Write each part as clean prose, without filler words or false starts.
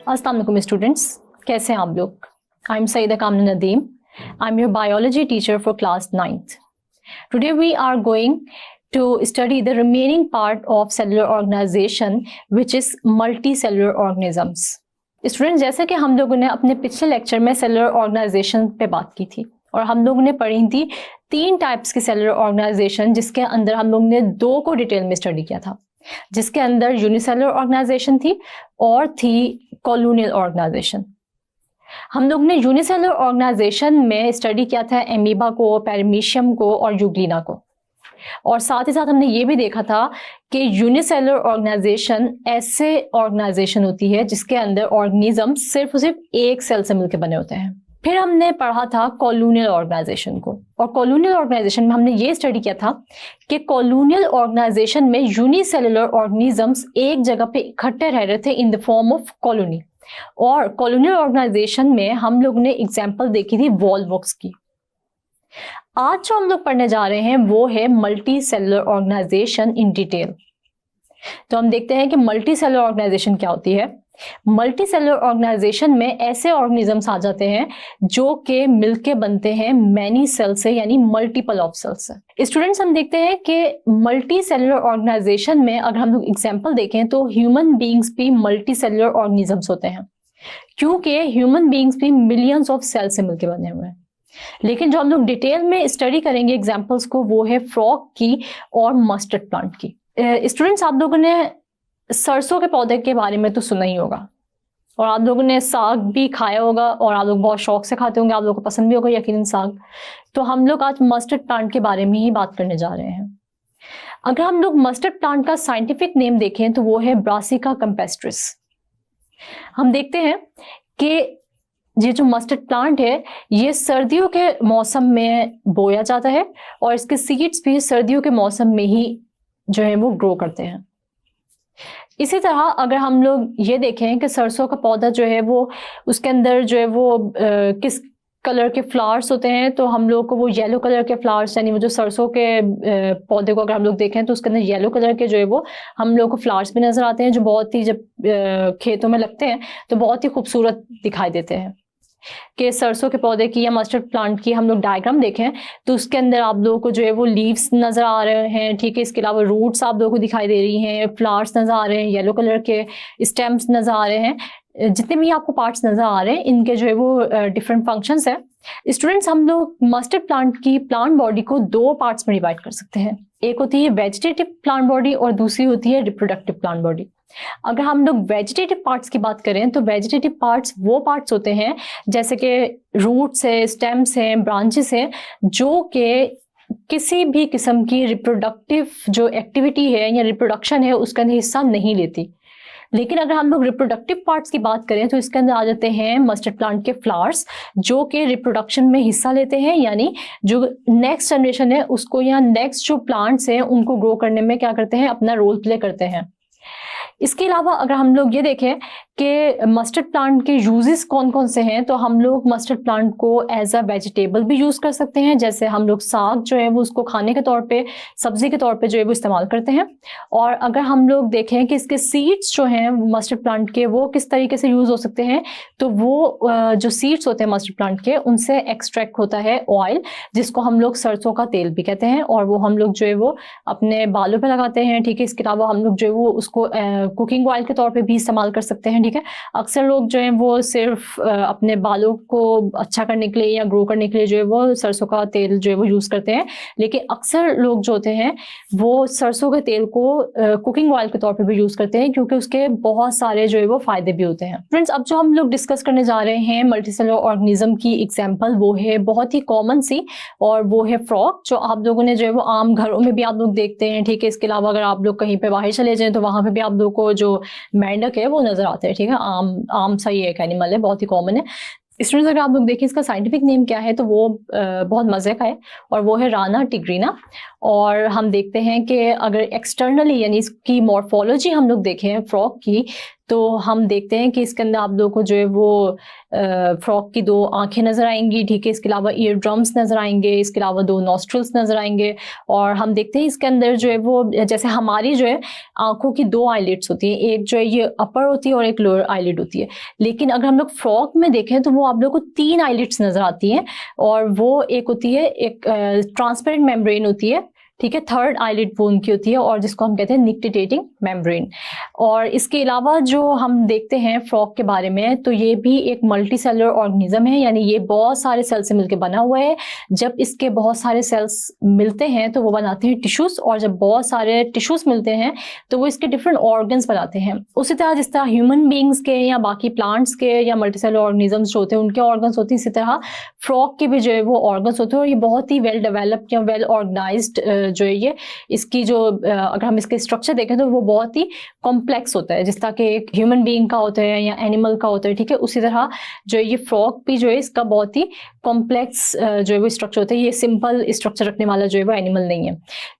अस्सलाम वालेकुम स्टूडेंट्स, कैसे हैं आप लोग? आई एम सईदा कामना Nadeem. I am your biology teacher for class 9th. Today we are going to study the remaining part of cellular organization, which is multicellular organisms. Students, जैसे कि हम लोगों ने अपने पिछले लेक्चर में सेलुलर ऑर्गेनाइजेशन पे बात की थी और हम लोगों ने पढ़ी थी 3 टाइप्स की सेलुलर ऑर्गेनाइजेशन, जिसके अंदर हम लोगों ने 2 को डिटेल में स्टडी किया था, जिसके अंदर यूनिसेलुलर ऑर्गेनाइजेशन थी और थी कॉलोनियल ऑर्गेनाइजेशन. हम लोग ने यूनिसेलुलर ऑर्गेनाइजेशन में स्टडी किया था एमीबा को, पैरामीशियम को और यूग्लिना को, और साथ ही साथ हमने ये भी देखा था कि यूनिसेलुलर ऑर्गेनाइजेशन ऐसे ऑर्गेनाइजेशन होती है जिसके अंदर ऑर्गेनिज्म सिर्फ एक सेल से मिलकर बने होते हैं. फिर हमने पढ़ा था कॉलोनियल ऑर्गेनाइजेशन को, और कॉलोनियल ऑर्गेनाइजेशन में हमने ये स्टडी किया था कि कॉलोनियल ऑर्गेनाइजेशन में यूनिसेलुलर ऑर्गेनिजम्स एक जगह पे इकट्ठे रह रहे थे in the form of colony. और कॉलोनियल ऑर्गेनाइजेशन में हम लोग ने एग्जांपल देखी थी वॉल्वॉक्स की. आज जो हम लोग पढ़ने जा रहे हैं वो है multicellular organisation in detail. तो हम देखते हैं कि मल्टी सेलुलर ऑर्गेनाइजेशन क्या होती है. मल्टी सेलुलर ऑर्गेनाइजेशन में ऐसे ऑर्गेनिजम्स आ जाते हैं जो कि मिलके बनते हैं मैनी सेल से, यानी मल्टीपल ऑफ सेल से. स्टूडेंट्स, हम देखते हैं कि मल्टी सेलुलर ऑर्गेनाइजेशन में अगर हम लोग एग्जांपल देखें तो ह्यूमन बीइंग्स भी मल्टी सेलुलर ऑर्गेनिजम्स होते हैं, क्योंकि ह्यूमन बीइंग्स भी मिलियंस ऑफ सेल से मिलके बने हुए हैं. लेकिन जो हम लोग डिटेल में स्टडी करेंगे एग्जाम्पल्स को, वो है फ्रॉग की और मस्टर्ड प्लांट की. स्टूडेंट्स, आप लोगों ने सरसों के पौधे के बारे में तो सुना ही होगा, और आप लोगों ने साग भी खाया होगा, और आप लोग बहुत शौक से खाते होंगे, आप लोगों को पसंद भी होगा यकीनन साग. तो हम लोग आज मस्टर्ड प्लांट के बारे में ही बात करने जा रहे हैं. अगर हम लोग मस्टर्ड प्लांट का साइंटिफिक नेम देखें तो वो है ब्रासिका कैम्पेस्ट्रिस. हम देखते हैं कि ये जो मस्टर्ड प्लांट है ये सर्दियों के मौसम में बोया जाता है, और इसके सीड्स भी सर्दियों के मौसम में ही जो है वो ग्रो करते हैं. इसी तरह अगर हम लोग ये देखें कि सरसों का पौधा जो है वो उसके अंदर जो है वो किस कलर के फ्लावर्स होते हैं, तो हम लोग को वो येलो कलर के फ्लावर्स, यानी वो जो सरसों के पौधे को अगर हम लोग देखें तो उसके अंदर येलो कलर के जो है वो हम लोग को फ्लावर्स भी नजर आते हैं, जो बहुत ही जब खेतों में लगते हैं तो बहुत ही खूबसूरत दिखाई देते हैं. कि सरसों के पौधे की या मस्टर्ड प्लांट की हम लोग डायग्राम देखें तो उसके अंदर आप लोगों को जो है वो लीव्स नजर आ रहे हैं, ठीक है. इसके अलावा रूट्स आप लोगों को दिखाई दे रही हैं, फ्लावर्स नजर आ रहे हैं, येलो कलर के स्टेम्स नजर आ रहे हैं. जितने भी आपको पार्ट्स नजर आ रहे हैं इनके जो है वो डिफरेंट फंक्शंस है. स्टूडेंट्स, हम लोग मस्टर्ड प्लांट की प्लांट बॉडी को 2 पार्ट्स में डिवाइड कर सकते हैं. एक होती है वेजिटेटिव प्लांट बॉडी और दूसरी होती है रिप्रोडक्टिव प्लांट बॉडी. अगर हम लोग वेजिटेटिव पार्ट्स की बात करें तो वेजिटेटिव पार्ट्स वो पार्ट्स होते हैं जैसे कि रूट्स है, स्टेम्स हैं, ब्रांचेस हैं, जो कि किसी भी किस्म की रिप्रोडक्टिव जो एक्टिविटी है या रिप्रोडक्शन है उसका हिस्सा नहीं लेती. लेकिन अगर हम लोग रिप्रोडक्टिव पार्ट्स की बात करें तो इसके अंदर आ जाते हैं मस्टर्ड प्लांट के फ्लावर्स, जो कि रिप्रोडक्शन में हिस्सा लेते हैं, यानी जो नेक्स्ट जनरेशन है उसको या नेक्स्ट जो प्लांट्स हैं उनको ग्रो करने में क्या करते हैं, अपना रोल प्ले करते हैं. इसके अलावा अगर हम लोग ये देखें कि मस्टर्ड प्लांट के यूजेस कौन कौन से हैं, तो हम लोग मस्टर्ड प्लांट को एज अ वेजिटेबल भी यूज कर सकते हैं. जैसे हम लोग साग जो है वो उसको खाने के तौर पे, सब्जी के तौर पे जो है वो इस्तेमाल करते हैं. और अगर हम लोग देखें कि इसके सीड्स जो हैं मस्टर्ड प्लांट के वो किस तरीके से यूज हो सकते हैं, तो वो जो सीड्स होते हैं मस्टर्ड प्लांट के उनसे एक्सट्रैक्ट होता है ऑयल, जिसको हम लोग सरसों का तेल भी कहते हैं, और वो हम लोग जो है वो अपने बालों पे लगाते हैं, ठीक है. इसके अलावा हम लोग जो है वो उसको कुकिंग ऑयल के तौर पे भी इस्तेमाल कर सकते हैं, ठीक है. अक्सर लोग जो है वो सिर्फ अपने बालों को अच्छा करने के लिए या ग्रो करने के लिए जो है वो सरसों का तेल जो है वो यूज करते हैं, लेकिन अक्सर लोग जो होते हैं वो सरसों के तेल को कुकिंग ऑयल के तौर पे भी यूज करते हैं, क्योंकि उसके बहुत सारे जो है वो फायदे भी होते हैं. फ्रेंड्स, अब जो हम लोग डिस्कस करने जा रहे हैं मल्टीसेलुलर ऑर्गेनिज्म की एग्जाम्पल, वो है बहुत ही कॉमन सी, और वो है फ्रॉग, जो आप लोगों ने जो है वो आम घरों में भी आप लोग देखते हैं, ठीक है. इसके अलावा अगर आप लोग कहीं पे बाहर चले जाएं तो वहां पे भी आप लोग को जो मेंढक है वो नजर आते हैं, ठीक है. आम सा ही एक एनिमल है, बहुत ही कॉमन है. स्टूडेंट्स, अगर आप लोग देखें इसका साइंटिफिक नेम क्या है तो वो बहुत मजे का है, और वो है राना टिग्रीना. और हम देखते हैं कि अगर एक्सटर्नली यानी इसकी मॉर्फोलॉजी हम लोग देखें फ्रॉग की, तो हम देखते हैं कि इसके अंदर आप लोगों को जो है वो फ्रॉग की 2 आंखें नजर आएंगी, ठीक है। इसके अलावा ईयर ड्रम्स नजर आएंगे, इसके अलावा 2 नॉस्ट्रल्स नजर आएंगे। और हम देखते हैं इसके अंदर जो है वो जैसे हमारी जो है आंखों की 2 आईलिड्स होती हैं, एक जो है ये अपर होती है और एक लोअर आईलिड होती है। लेकिन अगर हम लोग फ्रॉग में देखें तो वो आप लोग को 3 आईलिड्स नजर आती हैं, और वो एक होती है, एक ट्रांसपेरेंट मेम्ब्रेन होती है, ठीक है, थर्ड आईलिड वो उनकी होती है, और जिसको हम कहते हैं निक्टिटेटिंग मेम्ब्रेन। और इसके अलावा जो हम देखते हैं फ्रॉग के बारे में, तो ये भी एक मल्टी सेलुलर ऑर्गेनिज्म है, यानी ये बहुत सारे सेल से मिलकर बना हुआ है। जब इसके बहुत सारे सेल्स मिलते हैं तो वो बनाते हैं टिश्यूज, और जब बहुत सारे टिश्यूज मिलते हैं तो वो इसके डिफरेंट ऑर्गन्स बनाते हैं। उसी तरह जिस तरह ह्यूमन बींग्स के या बाकी प्लांट्स के या मल्टी सेलुलर ऑर्गेनिजम्स जो होते हैं उनके ऑर्गन्स होते हैं, इसी तरह फ्रॉग के भी जो है वो ऑर्गन्स होते हैं। और ये बहुत ही वेल डेवलप्ड या वेल ऑर्गेनाइज्ड जो है ये इसकी जो अगर हम इसके स्ट्रक्चर देखें तो वो बहुत ही कॉम्प्लेक्स होता है, जिस तरह के एक ह्यूमन बीइंग का होता है या एनिमल का होता है, ठीक है। उसी तरह जो है ये फ्रॉग भी जो है इसका बहुत ही कॉम्प्लेक्स जो है वो स्ट्रक्चर होता है, ये सिंपल स्ट्रक्चर रखने वाला जो है वो एनिमल नहीं है।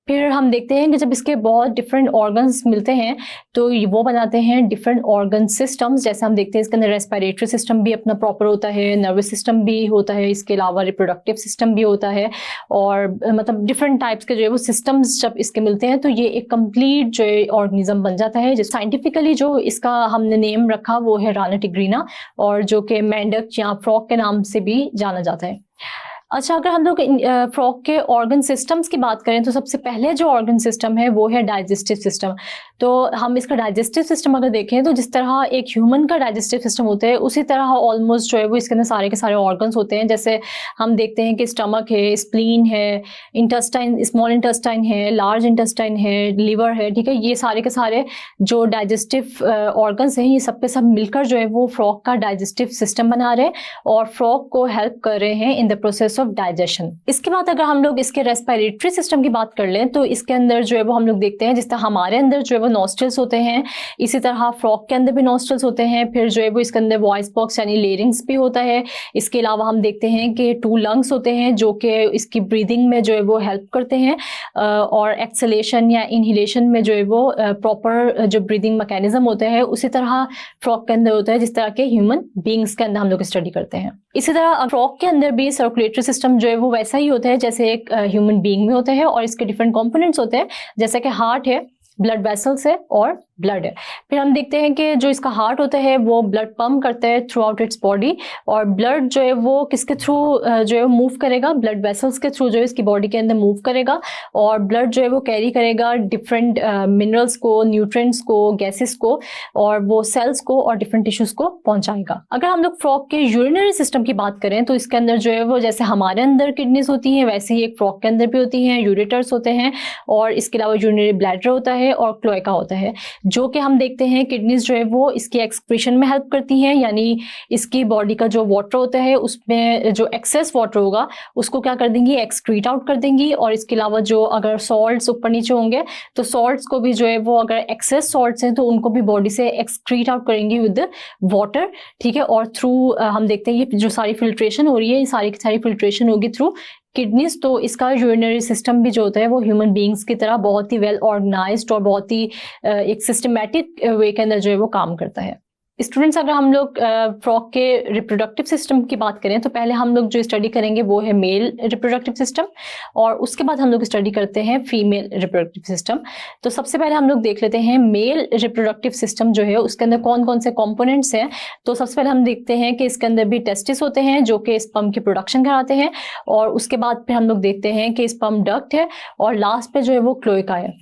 फिर हम देखते हैं कि जब इसके बहुत डिफरेंट ऑर्गन्स मिलते हैं तो वो बनाते हैं डिफरेंट ऑर्गन सिस्टम्स। जैसे हम देखते हैं इसके अंदर रेस्पिरेटरी सिस्टम भी अपना प्रॉपर होता है, नर्वस सिस्टम भी होता है, इसके अलावा रिप्रोडक्टिव सिस्टम भी होता है, और मतलब डिफरेंट टाइप्स के जो है वो सिस्टम्स जब इसके मिलते हैं तो ये एक कंप्लीट जो है ऑर्गेनिज्म बन जाता है। जो साइंटिफिकली जो इसका हमने नेम रखा वो है राना टिग्रीना, और जो कि मेंढक या फ्रॉग के नाम से भी जाना जाता है। अच्छा, अगर हम लोग फ्रॉग के ऑर्गन सिस्टम्स की बात करें तो सबसे पहले जो ऑर्गन सिस्टम है वो है डाइजेस्टिव सिस्टम। तो हम इसका डाइजेस्टिव सिस्टम अगर देखें तो जिस तरह एक ह्यूमन का डाइजेस्टिव सिस्टम होता है उसी तरह ऑलमोस्ट जो है वो इसके अंदर सारे के सारे ऑर्गन्स होते हैं। जैसे हम देखते हैं कि स्टमक है, स्प्लीन है, इंटेस्टाइन, स्मॉल इंटेस्टाइन है, लार्ज इंटेस्टाइन है, लिवर है, ठीक है। ये सारे के सारे जो डाइजेस्टिव ऑर्गन्स हैं ये सब के सब मिलकर जो है वो फ्रॉग का डाइजेस्टिव सिस्टम बना रहे हैं और फ्रॉग को हेल्प कर रहे हैं in the process of digestion. इसके बाद अगर हम लोग इसके रेस्पिरेटरी सिस्टम की बात कर लें तो इसके अंदर जो है वो हम लोग देखते हैं जिस तरह हमारे अंदर जो है वो नॉस्ट्रल्स होते हैं, इसी तरह फ्रॉग के अंदर भी नॉस्ट्रल्स होते हैं। फिर जो है वो इसके अंदर वॉइस बॉक्स यानी लेरिंग्स भी होता है। इसके अलावा हम देखते हैं कि 2 लंग्स होते हैं जो कि इसकी ब्रीदिंग में जो है वो हेल्प करते हैं, और एक्सलेशन या इनहेलेशन में जो है वो प्रॉपर जो ब्रीदिंग मैकेनिज्म होता है उसी तरह फ्रॉग के अंदर होता है जिस तरह के ह्यूमन बींग्स के अंदर हम लोग स्टडी करते हैं। इसी तरह फ्रॉग के अंदर भी सर्कुलेटरी सिस्टम जो है वो वैसा ही होता है जैसे एक ह्यूमन बीइंग में होता है, और इसके डिफरेंट कंपोनेंट्स होते हैं जैसे कि हार्ट है, ब्लड वेसल्स है और ब्लड है। फिर हम देखते हैं कि जो इसका हार्ट होता है वो ब्लड पंप करता है थ्रू आउट इट्स बॉडी, और ब्लड जो है वो किसके थ्रू जो है मूव करेगा, ब्लड वेसल्स के थ्रू जो है इसकी बॉडी के अंदर मूव करेगा, और ब्लड जो है वो कैरी करेगा डिफरेंट मिनरल्स को, न्यूट्रिएंट्स को, गैसेस को, और वो सेल्स को और डिफरेंट टिश्यूज को पहुंचाएगा। अगर हम लोग फ्रॉग के यूरिनरी सिस्टम की बात करें तो इसके अंदर जो है वो जैसे हमारे अंदर किडनीज होती हैं वैसे ही एक फ्रॉग के अंदर भी होती हैं, यूरेटर्स होते हैं, और इसके अलावा यूरिनरी ब्लैडर होता है और क्लोएका होता है, जो कि हम देखते हैं किडनीज जो है वो इसकी एक्सक्रीशन में हेल्प करती हैं, यानी इसकी बॉडी का जो वाटर होता है उसमें जो एक्सेस वाटर होगा उसको क्या कर देंगी, एक्सक्रीट आउट कर देंगी। और इसके अलावा जो अगर सॉल्ट्स ऊपर नीचे होंगे तो सॉल्ट्स को भी जो है वो अगर एक्सेस सॉल्ट्स हैं तो उनको भी बॉडी से एक्सक्रीट आउट करेंगी विद वाटर, ठीक है। और थ्रू हम देखते हैं ये जो सारी फिल्ट्रेशन हो रही है, ये सारी की सारी फिल्ट्रेशन होगी थ्रू किडनीज। तो इसका यूरिनरी सिस्टम भी जो होता है वो ह्यूमन बीइंग्स की तरह बहुत ही वेल ऑर्गेनाइज्ड और बहुत ही एक सिस्टमैटिक वे के अंदर जो है वो काम करता है। स्टूडेंट्स, अगर हम लोग फ्रॉग के रिप्रोडक्टिव सिस्टम की बात करें तो पहले हम लोग जो स्टडी करेंगे वो है मेल रिप्रोडक्टिव सिस्टम, और उसके बाद हम लोग स्टडी करते हैं फीमेल रिप्रोडक्टिव सिस्टम। तो सबसे पहले हम लोग देख लेते हैं मेल रिप्रोडक्टिव सिस्टम जो है उसके अंदर कौन कौन से कंपोनेंट्स हैं। तो सबसे पहले हम देखते हैं कि इसके अंदर भी टेस्टिस होते हैं जो कि स्पर्म की प्रोडक्शन कराते हैं, और उसके बाद फिर हम लोग देखते हैं कि स्पर्म डक्ट है, और लास्ट पे जो है वो क्लोएका है।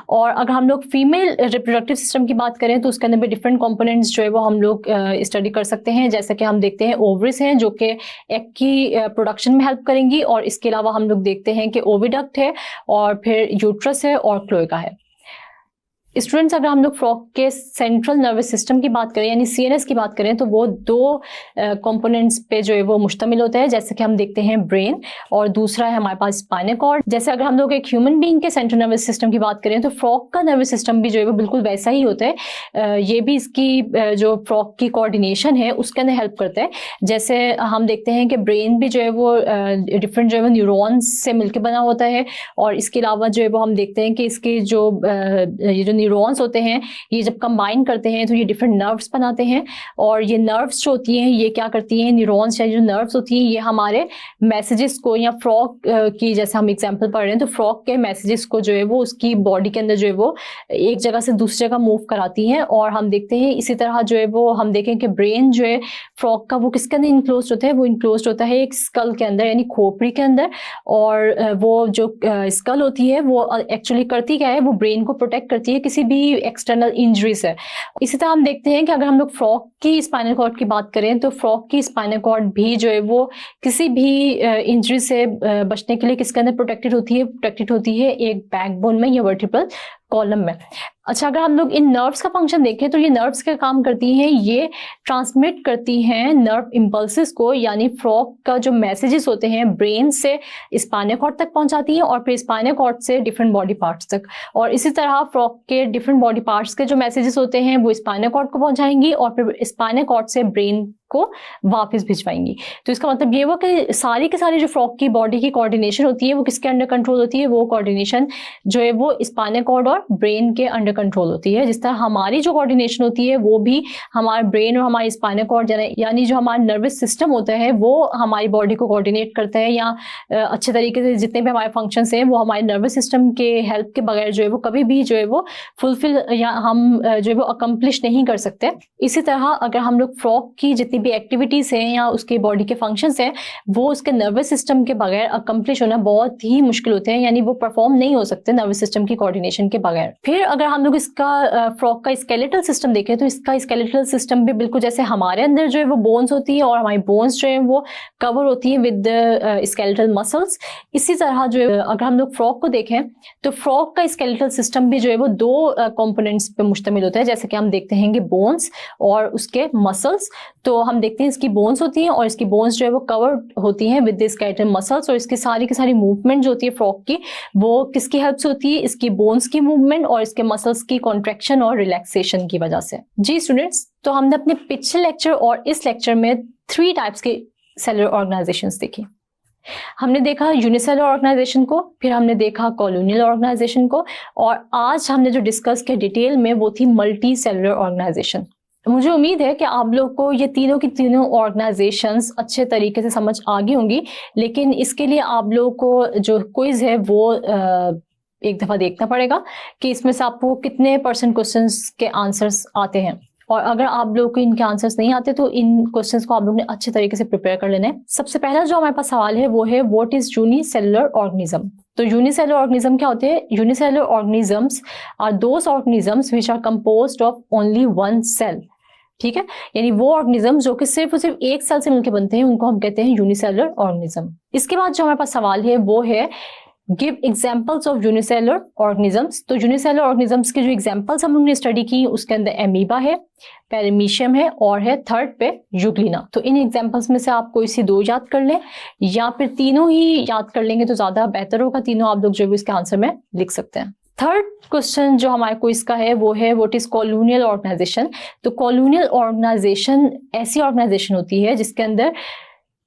और अगर हम लोग फीमेल रिप्रोडक्टिव सिस्टम की बात करें तो उसके अंदर भी डिफरेंट कंपोनेंट्स जो है वो हम लोग स्टडी कर सकते हैं, जैसे कि हम देखते हैं ओवरीज हैं जो कि एग की प्रोडक्शन में हेल्प करेंगी, और इसके अलावा हम लोग देखते हैं कि ओविडक्ट है, और फिर यूट्रस है और क्लोएका है। स्टूडेंट्स, अगर हम लोग फ्रॉग के सेंट्रल नर्वस सिस्टम की बात करें यानी सीएनएस की बात करें तो वो 2 कंपोनेंट्स पे जो है वो मुश्तमिल होता है, जैसे कि हम देखते हैं ब्रेन और दूसरा है हमारे पास स्पाइनल कॉर्ड। जैसे अगर हम लोग एक ह्यूमन बीइंग के सेंट्रल नर्वस सिस्टम की बात करें तो फ्रॉग का नर्वस सिस्टम भी जो है वो बिल्कुल वैसा ही होता है। ये भी इसकी जो फ्रॉग की कोऑर्डिनेशन है उसके अंदर हेल्प करता है। जैसे हम देखते हैं कि ब्रेन भी जो है वो डिफरेंट जो है वो न्यूरॉन्स से मिलकर बना होता है, और इसके अलावा जो है वो हम देखते हैं कि इसकी जो ये जो न्यूरॉन्स होते हैं, ये जब कंबाइन करते हैं तो ये डिफरेंट नर्व्स बनाते हैं, और ये नर्व्स जो होती हैं ये क्या करती हैं, न्यूरॉन्स या जो नर्व्स होती हैं ये हमारे मैसेजेस को, या फ्रॉग की जैसे हम एग्जांपल पढ़ रहे हैं तो फ्रॉग के मैसेजेस को जो है वो उसकी बॉडी के अंदर जो है वो एक जगह से दूसरी जगह मूव कराती हैं। और हम देखते हैं इसी तरह जो है वो हम देखें कि ब्रेन जो है फ्रॉग का वो किसके अंदर इनक्लोज होता है, वो इनक्लोज होता है एक स्कल के अंदर यानी खोपड़ी के अंदर। और वो जो स्कल होती है वो एक्चुअली करती क्या है, वो ब्रेन को प्रोटेक्ट करती है किसी भी एक्सटर्नल इंजरी से। इसी तरह हम देखते हैं कि अगर हम लोग फ्रॉग की स्पाइनल कॉर्ड की बात करें तो फ्रॉग की स्पाइनल कॉर्ड भी जो है वो किसी भी इंजरी से बचने के लिए किसके अंदर प्रोटेक्टेड होती है एक बैकबोन में या वर्टिब्रल कॉलम में। अच्छा, अगर हम लोग इन नर्व्स का फंक्शन देखें तो ये नर्व्स क्या काम करती हैं, ये ट्रांसमिट करती हैं नर्व इम्पल्सेस को, यानी फ्रॉग का जो मैसेजेस होते हैं ब्रेन से स्पाइनल कॉर्ड तक पहुंचाती हैं और फिर स्पाइनल कॉर्ड से डिफरेंट बॉडी पार्ट्स तक। और इसी तरह फ्रॉग के डिफरेंट बॉडी पार्ट्स के जो मैसेजेस होते हैं वो स्पाइनल कॉर्ड को पहुंचाएंगी और फिर स्पाइनल कॉर्ड से ब्रेन को वापस भिजवाएंगी। तो इसका मतलब ये हुआ कि सारी के सारी जो फ्रॉग की बॉडी की कोऑर्डिनेशन होती है वो किसके अंडर कंट्रोल होती है, वो कोऑर्डिनेशन जो है वो स्पाइनल कॉर्ड और ब्रेन के अंडर कंट्रोल होती है। जिस तरह हमारी जो कोऑर्डिनेशन होती है वो भी हमारे ब्रेन और हमारे स्पाइनल कॉर्ड यानी जो हमारा नर्वस सिस्टम होता है वो हमारी बॉडी को कोऑर्डिनेट करता है, या अच्छे तरीके से जितने भी हमारे फंक्शंस हैं वो हमारे नर्वस सिस्टम के हेल्प के बगैर जो है वो कभी भी जो है वो फुलफिल या हम जो है वो अकम्प्लिश नहीं कर सकते। इसी तरह अगर हम लोग फ्रॉग की जितनी भी एक्टिविटीज हैं या उसके बॉडी के फंक्शंस हैं वो उसके नर्वस सिस्टम के बगैर अकम्प्लिश होना बहुत ही मुश्किल होते हैं, यानी वो परफॉर्म नहीं हो सकते नर्वस सिस्टम की कोऑर्डिनेशन के बगैर। फिर अगर हम लोग इसका फ्रॉग का स्केलेटल सिस्टम देखें तो इसका स्केलेटल सिस्टम भी बिल्कुल जैसे हमारे अंदर जो है वो बोन्स होती है और हमारी बोन्स जो है वो कवर होती है विद स्केलेटल मसल्स, इसी तरह जो है अगर हम लोग फ्रॉग को देखें तो फ्रॉग का स्केलेटल सिस्टम भी जो है वो दो कंपोनेंट्स पे मुश्तमिल होता है। जैसे कि हम देखते हैं कि बोन्स और उसके मसल्स, तो हम देखते हैं इसकी बोन्स होती हैं और इसकी बोन्स जो है वो कवर होती हैं विद द स्केलेटल मसल्स, और इसकी सारी की सारी मूवमेंट जो होती है फ्रॉग की वो किसकी हेल्प से होती है, इसकी बोन्स की मूवमेंट और इसके मसल्स की कॉन्ट्रैक्शन और रिलैक्सेशन की वजह से। जी स्टूडेंट्स, तो हमने अपने पिछले लेक्चर और इस लेक्चर में 3 टाइप्स के सेलुलर ऑर्गेनाइजेशंस देखी। हमने देखा यूनिसेलुलर ऑर्गेनाइजेशन को, फिर हमने देखा कॉलोनियल ऑर्गेनाइजेशन को, और आज हमने जो डिस्कस किया डिटेल में वो थी मल्टी सेलुलर ऑर्गेनाइजेशन। मुझे उम्मीद है कि आप लोग को ये तीनों की तीनों ऑर्गेनाइजेशंस अच्छे तरीके से समझ आ गई होंगी, लेकिन इसके लिए आप लोगों को जो क्विज है वो एक दफ़ा देखना पड़ेगा कि इसमें से आपको कितने % क्वेश्चंस के आंसर्स आते हैं, और अगर आप लोग को इनके आंसर्स नहीं आते तो इन क्वेश्चंस को आप लोग ने अच्छे तरीके से प्रिपेयर कर लेना है। सबसे पहला जो हमारे पास सवाल है वो है व्हाट इज यूनिसेलुलर ऑर्गेनिज्म। तो यूनिसेलुलर ऑर्गेनिज्म क्या होते हैं? Unicellular organisms are those organisms which are composed of only one cell. ठीक है, यानी वो ऑर्गेनिज्म जो कि सिर्फ और सिर्फ एक सेल से मिलकर बनते हैं उनको हम कहते हैं यूनिसेलुलर ऑर्गेनिज्म। इसके बाद जो हमारे पास सवाल है वो है give examples of unicellular organisms. तो यूनिसेलुलर ऑर्गेनिजम्स के जो एग्जाम्पल्स हम लोग ने स्टडी की उसके अंदर एमीबा है, पैरामीशियम है और है थर्ड पे यूग्लिना। तो इन एग्जाम्पल्स में से आप कोई सी 2 याद कर लें या फिर तीनों ही याद कर लेंगे तो ज्यादा बेहतर होगा। तीनों आप लोग जो भी इसके आंसर में लिख सकते हैं। थर्ड क्वेश्चन जो हमारे को इसका है वो है व्हाट इज कॉलोनियल ऑर्गेनाइजेशन। तो कॉलोनियल ऑर्गेनाइजेशन ऐसी ऑर्गेनाइजेशन होती है जिसके अंदर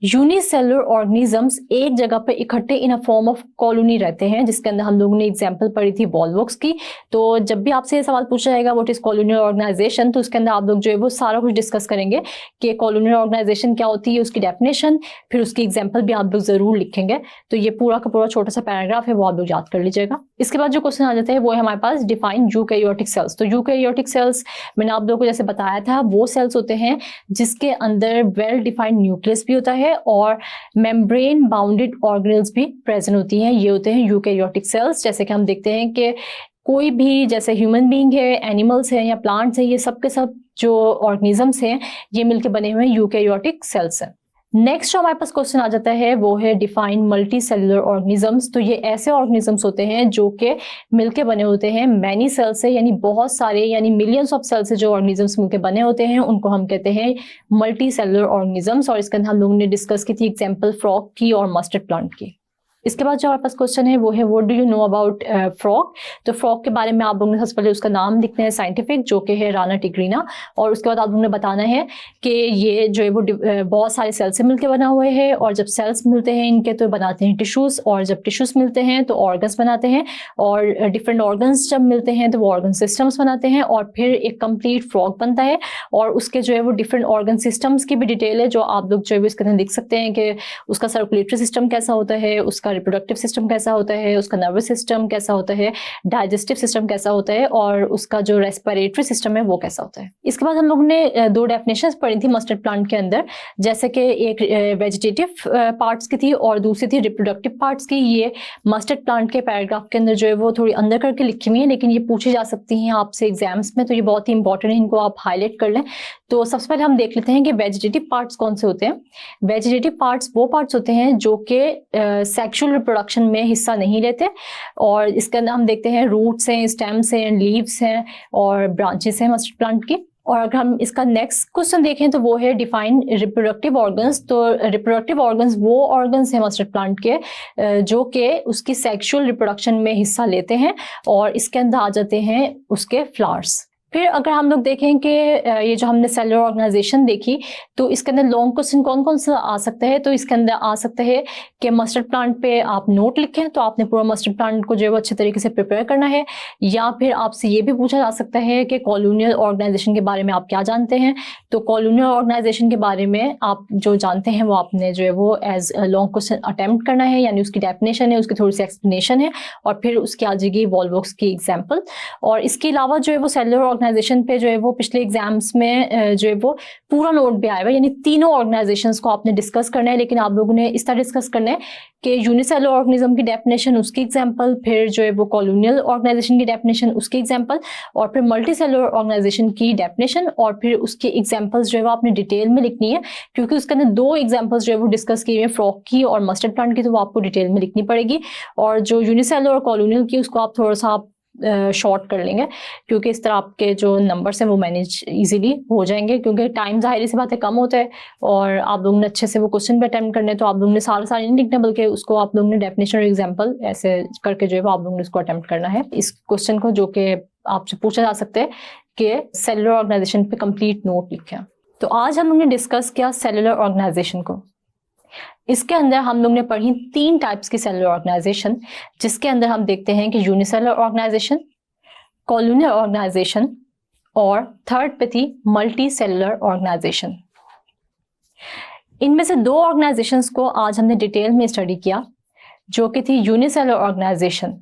यूनिसेलुलर ऑर्गेनिजम्स एक जगह पर इकट्ठे इन अ फॉर्म ऑफ कॉलोनी रहते हैं, जिसके अंदर हम लोगों ने एग्जांपल पढ़ी थी वॉल्वॉक्स की। तो जब भी आपसे ये सवाल पूछा जाएगा व्हाट इज कॉलोनियल ऑर्गेनाइजेशन तो उसके अंदर आप लोग जो है वो सारा कुछ डिस्कस करेंगे कि कॉलोनियल ऑर्गेनाइजेशन क्या होती है, उसकी डेफिनेशन, फिर उसकी एग्जाम्पल भी आप लोग जरूर लिखेंगे। तो ये पूरा का पूरा छोटा सा पैराग्राफ है वो आप लोग याद कर लीजिएगा। इसके बाद जो क्वेश्चन आ जाता है वो है हमारे पास डिफाइन यूकैरियोटिक सेल्स। तो यूकैरियोटिक सेल्स मैंने आप लोगों को जैसे बताया था वो सेल्स होते हैं जिसके अंदर वेल डिफाइंड न्यूक्लियस भी होता है और मेम्ब्रेन बाउंडेड ऑर्गेनेल्स भी प्रेजेंट होती हैं। ये होते हैं यूकैरियोटिक सेल्स। जैसे कि हम देखते हैं कि कोई भी जैसे ह्यूमन बीइंग है, एनिमल्स हैं या प्लांट्स हैं, ये सब के सब जो ऑर्गेनिजम्स हैं ये मिलकर बने हुए यूकैरियोटिक सेल्स हैं। नेक्स्ट जो हमारे पास क्वेश्चन आ जाता है वो है डिफाइन मल्टी सेलुलर ऑर्गेनिजम्स। तो ये ऐसे ऑर्गेनिजम्स होते हैं जो कि मिलके बने होते हैं मैनी सेल से, यानी बहुत सारे यानी मिलियंस ऑफ सेल से जो ऑर्गेनिजम्स मिलके बने होते हैं उनको हम कहते हैं मल्टी सेलुलर ऑर्गेनिजम्स। और इसके अंदर हम लोगों ने डिस्कस की थी एग्जांपल फ्रॉग की और मस्टर्ड प्लांट की। इसके बाद जो हमारे पास क्वेश्चन है वो है what do you know about frog. तो फ्रॉग के बारे में आप लोगों ने सबसे पहले उसका नाम लिखना है साइंटिफिक, जो कि है राना टिग्रीना, और उसके बाद आप लोगों ने बताना है कि ये जो है वो बहुत सारे सेल से मिलकर बना हुआ है, और जब सेल्स मिलते हैं इनके तो बनाते हैं टिश्यूज, और जब टिश्यूज मिलते हैं तो ऑर्गन्स बनाते हैं, और डिफरेंट ऑर्गन्स जब मिलते हैं तो वो ऑर्गन सिस्टम्स बनाते हैं, और फिर एक कंप्लीट फ्रॉग बनता है। और उसके जो है वो डिफरेंट ऑर्गन सिस्टम्स की भी डिटेल है जो आप लोग जो है इसके अंदर लिख सकते हैं कि उसका सर्कुलेटरी सिस्टम कैसा होता है, उसका रिप्रोडक्टिव सिस्टम कैसा होता है, उसका नर्वस सिस्टम कैसा होता है, डाइजेस्टिव सिस्टम कैसा होता है, और उसका जो रेस्पिरेटरी सिस्टम है वो कैसा होता है। इसके बाद हम लोगों ने दो डेफिनेशंस पढ़ी थी मस्टर्ड प्लांट के अंदर, जैसे कि एक वेजिटेटिव पार्ट्स की थी और दूसरी थी रिप्रोडक्टिव पार्ट्स की। ये मस्टर्ड प्लांट के पैराग्राफ के अंदर जो है वो थोड़ी अंदर करके लिखी हुई है, लेकिन ये पूछी जा सकती हैं आपसे एग्जाम्स में, तो ये बहुत ही इंपॉर्टेंट है, इनको आप हाईलाइट कर लें। तो सबसे पहले हम देख लेते हैं कि वेजिटेटिव पार्ट्स कौन से होते हैं। वेजिटेटिव पार्ट्स वो पार्ट्स होते हैं जो कि सेक्सुअल रिप्रोडक्शन में हिस्सा नहीं लेते, और इसके अंदर हम देखते हैं रूट्स हैं, स्टेम्स हैं, लीव्स हैं और ब्रांचेस हैं मस्टर्ड प्लांट की। और अगर हम इसका नेक्स्ट क्वेश्चन देखें तो वो है डिफाइन रिप्रोडक्टिव ऑर्गन्स। तो रिप्रोडक्टिव ऑर्गन्स वो ऑर्गन्स हैं मस्टर्ड प्लांट के जो कि उसकी सेक्सुअल रिप्रोडक्शन में हिस्सा लेते हैं, और इसके अंदर आ जाते हैं उसके फ्लावर्स। फिर अगर हम लोग देखें कि ये जो हमने सेलुलर ऑर्गेनाइजेशन देखी, तो इसके अंदर लॉन्ग क्वेश्चन कौन कौन सा आ सकता है। तो इसके अंदर आ सकता है कि मस्टर्ड प्लांट पे आप नोट लिखें, तो आपने पूरा मस्टर्ड प्लांट को जो है वो अच्छे तरीके से प्रिपेयर करना है। या फिर आपसे ये भी पूछा जा सकता है कि कॉलोनियल ऑर्गेनाइजेशन के बारे में आप क्या जानते हैं। तो कॉलोनियल ऑर्गेनाइजेशन के बारे में आप जो जानते हैं वो आपने जो है वो एज लॉन्ग क्वेश्चन अटेम्प्ट करना है, यानी उसकी डेफिनेशन है, उसकी थोड़ी सी एक्सप्लेनेशन है, और फिर उसकी आ जाएगी वॉल्वॉक्स की एग्जाम्पल। और इसके अलावा जो है वो सेलुलर ऑर्गेनाइजेशन पे जो है वो पिछले एग्जाम्स में जो है वो पूरा नोट भी आया हुआ है, यानी तीनों ऑर्गेनाइजेशंस को आपने डिस्कस करना है, लेकिन आप लोगों ने इस तरह डिस्कस करना है कि यूनिसेलुलर ऑर्गेनिज्म की डेफिनेशन उसकी एग्जांपल, फिर जो है वो कॉलोनियल ऑर्गेनाइजेशन की डेफिनेशन उसकी एग्जांपल, और फिर मल्टी सेलुलर ऑर्गेनाइजेशन की डेफिनेशन, और फिर उसकी एग्जांपल्स जो है वो आपने डिटेल में लिखनी है, क्योंकि उसके अंदर दो एग्जांपल्स जो है वो डिस्कस की हुई है, फ्रॉग की और मस्टर्ड प्लांट की, तो वो आपको डिटेल में लिखनी पड़ेगी। और जो यूनिसेलुलर और कॉलोनियल की उसको आप थोड़ा सा शॉर्ट कर लेंगे, क्योंकि इस तरह आपके जो नंबर्स हैं वो मैनेज इजीली हो जाएंगे, क्योंकि टाइम जाहिर सी बात है कम होता है, और आप लोगों ने अच्छे से वो क्वेश्चन भी अटेम्प्ट करने, तो आप लोगों ने सारा नहीं लिखना, बल्कि उसको आप लोगों ने डेफिनेशन और एग्जांपल ऐसे करके जो है वो आप लोगों ने उसको अटेम्प्ट करना है इस क्वेश्चन को, जो कि आपसे पूछा जा सकता है कि सेलुलर ऑर्गेनाइजेशन पे कंप्लीट नोट लिखें। तो आज हम लोगों ने डिस्कस किया सेलुलर ऑर्गेनाइजेशन को। इसके अंदर हम लोग ने पढ़ी 3 टाइप्स की सेलुलर ऑर्गेनाइजेशन, जिसके अंदर हम देखते हैं कि यूनिसेलुलर ऑर्गेनाइजेशन, कॉलोनियल ऑर्गेनाइजेशन, और थर्ड पे थी मल्टी सेलुलर ऑर्गेनाइजेशन। इनमें से 2 ऑर्गेनाइजेशंस को आज हमने डिटेल में स्टडी किया, जो कि थी यूनिसेलुलर ऑर्गेनाइजेशन,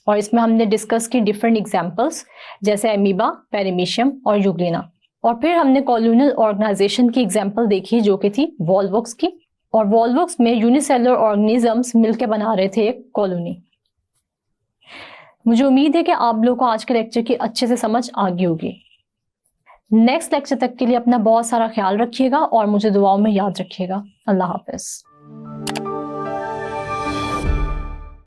और इसमें हमने डिस्कस की डिफरेंट एग्जांपल्स जैसे एमीबा, पेरिमीशियम और यूग्लिना। और फिर हमने कॉलोनियल ऑर्गेनाइजेशन की एग्जांपल देखी, जो कि थी वॉल्वॉक्स की, और वॉल्वॉक्स में यूनिसेलुलर ऑर्गेनिजम्स मिलकर बना रहे थे एक कॉलोनी। मुझे उम्मीद है कि आप लोगों को आज के लेक्चर की अच्छे से समझ आ गई होगी। नेक्स्ट लेक्चर तक के लिए अपना बहुत सारा ख्याल रखिएगा और मुझे दुआओं में याद रखिएगा। अल्लाह हाफिज।